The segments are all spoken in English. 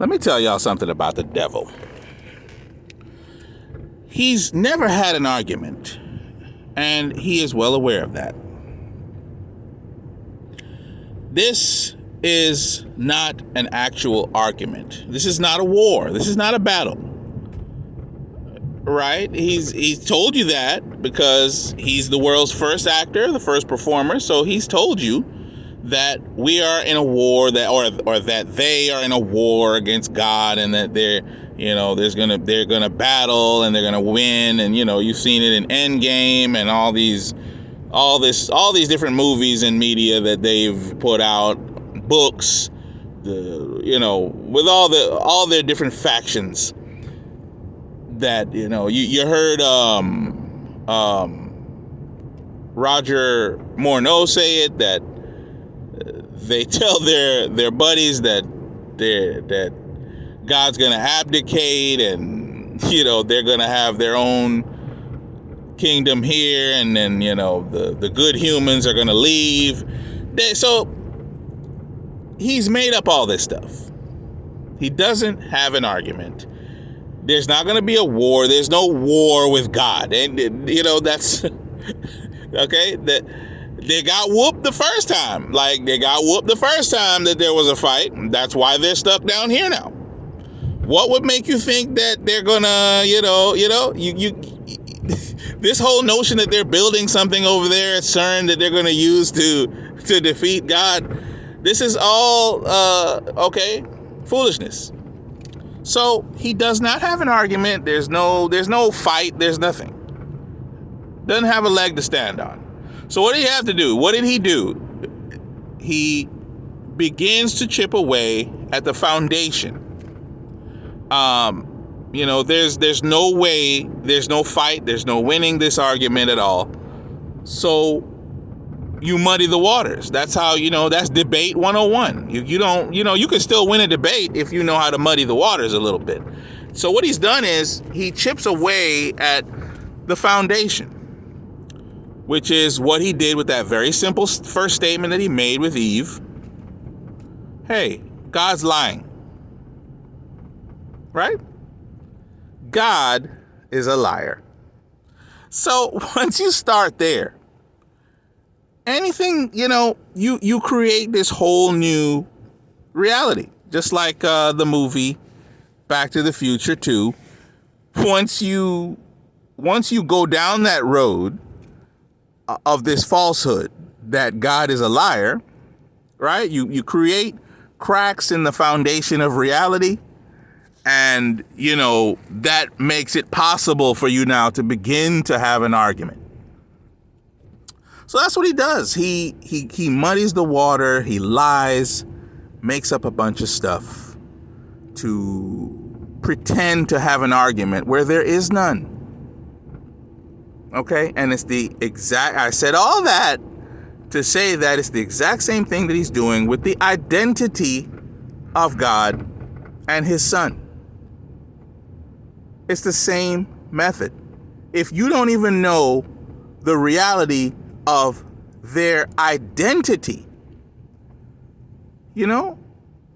Let me tell y'all something about the devil. He's never had an argument, and he is well aware of that. This is not an actual argument. This is not a war. This is not a battle. Right? He's told you that because he's the world's first actor, the first performer. So he's told you that we are in a war, that or that they are in a war against God, and that they're gonna battle and they're gonna win. And you've seen it in Endgame and all these different movies and media that they've put out, books, with all their different factions. That you heard Roger Morneau say it, that they tell their buddies that God's gonna abdicate, and they're gonna have their own kingdom here, and then the good humans are gonna leave. So he's made up all this stuff. He doesn't have an argument. There's not going to be a war. There's no war with God. And, that's okay. That they got whooped the first time. Like, they got whooped the first time that there was a fight. That's why they're stuck down here now. What would make you think that they're going to, this whole notion that they're building something over there at CERN that they're going to use to defeat God, this is all, foolishness. So he does not have an argument. There's no fight. There's nothing. Doesn't have a leg to stand on. So what did he have to do? What did he do? He begins to chip away at the foundation. There's no way, there's no fight, there's no winning this argument at all. So you muddy the waters. That's how, that's debate 101. You can still win a debate if you know how to muddy the waters a little bit. So what he's done is he chips away at the foundation, which is what he did with that very simple first statement that he made with Eve. Hey, God's lying. Right? God is a liar. So once you start there, anything, you create this whole new reality, just like the movie Back to the Future 2. Once you go down that road of this falsehood that God is a liar, right? You create cracks in the foundation of reality, and that makes it possible for you now to begin to have an argument. So that's what he does. He muddies the water. He lies, makes up a bunch of stuff to pretend to have an argument where there is none. Okay? And it's I said all that to say that it's the exact same thing that he's doing with the identity of God and his son. It's the same method. If you don't even know the reality of their identity,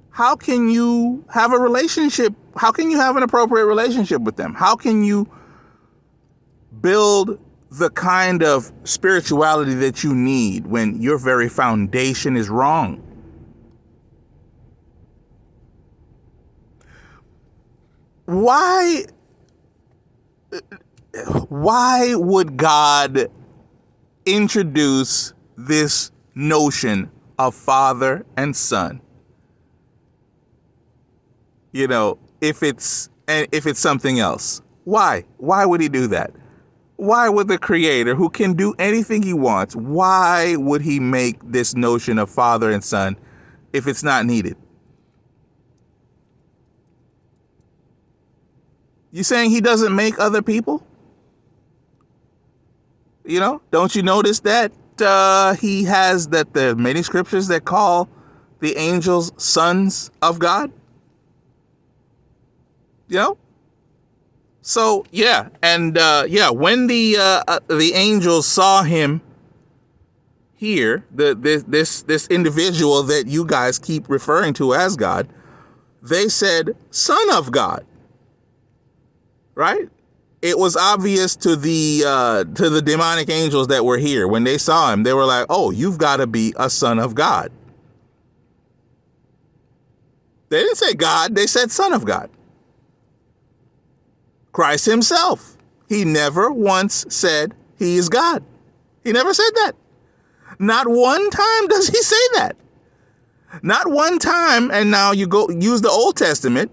how can you have a relationship? How can you have an appropriate relationship with them? How can you build the kind of spirituality that you need when your very foundation is wrong? Why would God introduce this notion of father and son? If it's something else, why would he do that? Why would the creator, who can do anything he wants, why would he make this notion of father and son if it's not needed? You saying he doesn't make other people? Don't you notice that he has that there are many scriptures that call the angels sons of God? So yeah, and when the angels saw him here, this individual that you guys keep referring to as God, they said Son of God, right? It was obvious to the demonic angels that were here. When they saw him, they were like, oh, you've got to be a son of God. They didn't say God, they said Son of God. Christ himself, he never once said he is God. He never said that. Not one time does he say that. Not one time. And now you go use the Old Testament,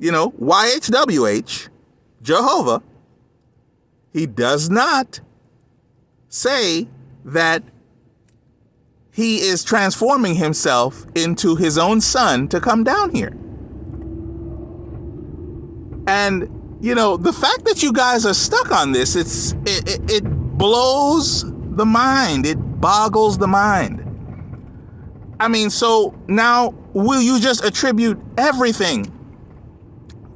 YHWH, Jehovah. He does not say that he is transforming himself into his own son to come down here. And, the fact that you guys are stuck on this, it blows the mind. It boggles the mind. I mean, so now will you just attribute everything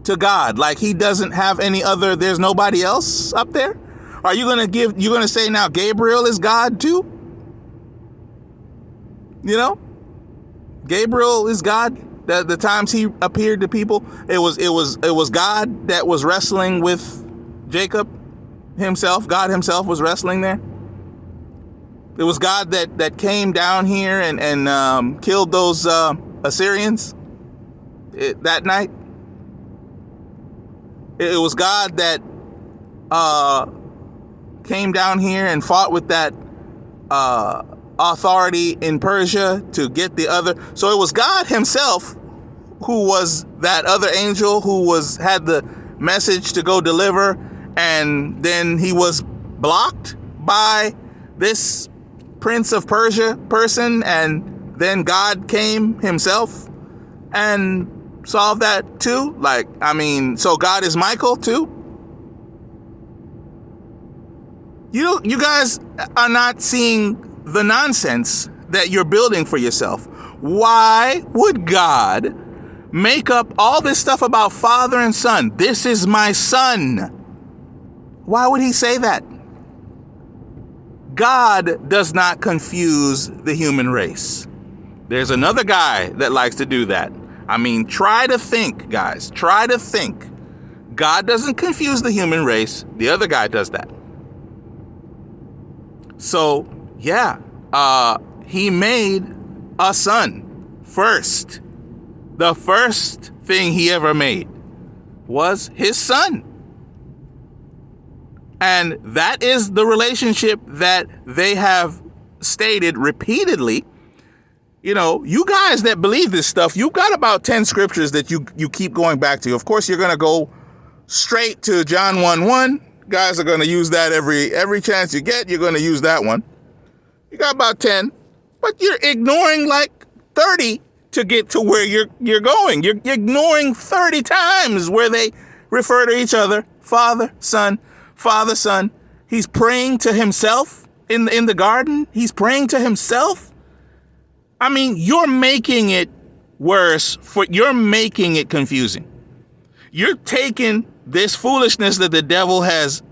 to God? Like he doesn't have any other, there's nobody else up there? Are you going to say now Gabriel is God too? Gabriel is God. The times he appeared to people, it was God that was wrestling with Jacob himself. God himself was wrestling there. It was God that came down here and killed those Assyrians that night. It was God that came down here and fought with that authority in Persia to get the other. So it was God himself who was that other angel who had the message to go deliver, and then he was blocked by this Prince of Persia person, and then God came himself and solved that too. So God is Michael too. You guys are not seeing the nonsense that you're building for yourself. Why would God make up all this stuff about father and son? This is my son. Why would he say that? God does not confuse the human race. There's another guy that likes to do that. I mean, try to think, guys. Try to think. God doesn't confuse the human race. The other guy does that. So, yeah, he made a son first. The first thing he ever made was his son. And that is the relationship that they have stated repeatedly. You guys that believe this stuff, you've got about 10 scriptures that you keep going back to. Of course, you're going to go straight to John 1:1. Guys are going to use that every chance you get. You're going to use that one. You got about 10, but you're ignoring like 30 to get to where you're going. You're ignoring 30 times where they refer to each other, Father, Son, Father, Son. He's praying to himself in the garden. He's praying to himself. I mean, you're making it worse. You're making it confusing. You're taking this foolishness that the devil has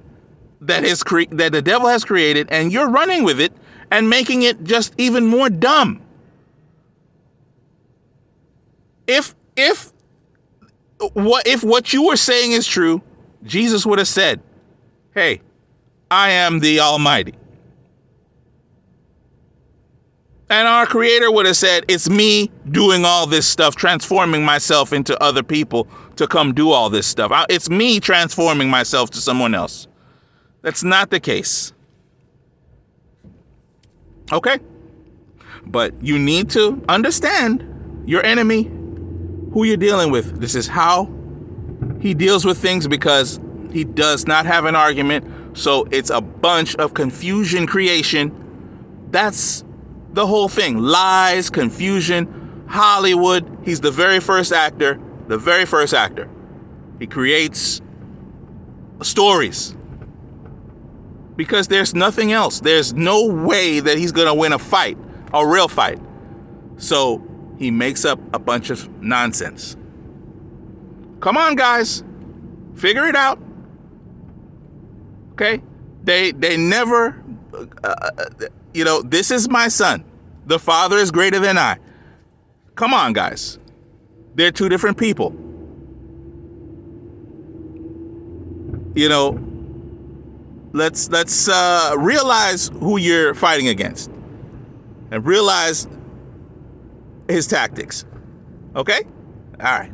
created, and you're running with it and making it just even more dumb. If what you were saying is true, Jesus would have said, "Hey, I am the Almighty." And our Creator would have said, "It's me doing all this stuff, transforming myself into other people to come do all this stuff. It's me transforming myself to someone else." That's not the case. Okay? But you need to understand your enemy, who you're dealing with. This is how he deals with things, because he does not have an argument. So it's a bunch of confusion creation. That's the whole thing. Lies, confusion, Hollywood. He's the very first actor. The very first actor. He creates stories. Because there's nothing else. There's no way that he's going to win a fight, a real fight. So he makes up a bunch of nonsense. Come on, guys. Figure it out. Okay? They never, this is my son. The Father is greater than I. Come on, guys. They're two different people. You know, let's realize who you're fighting against and realize his tactics. Okay? All right.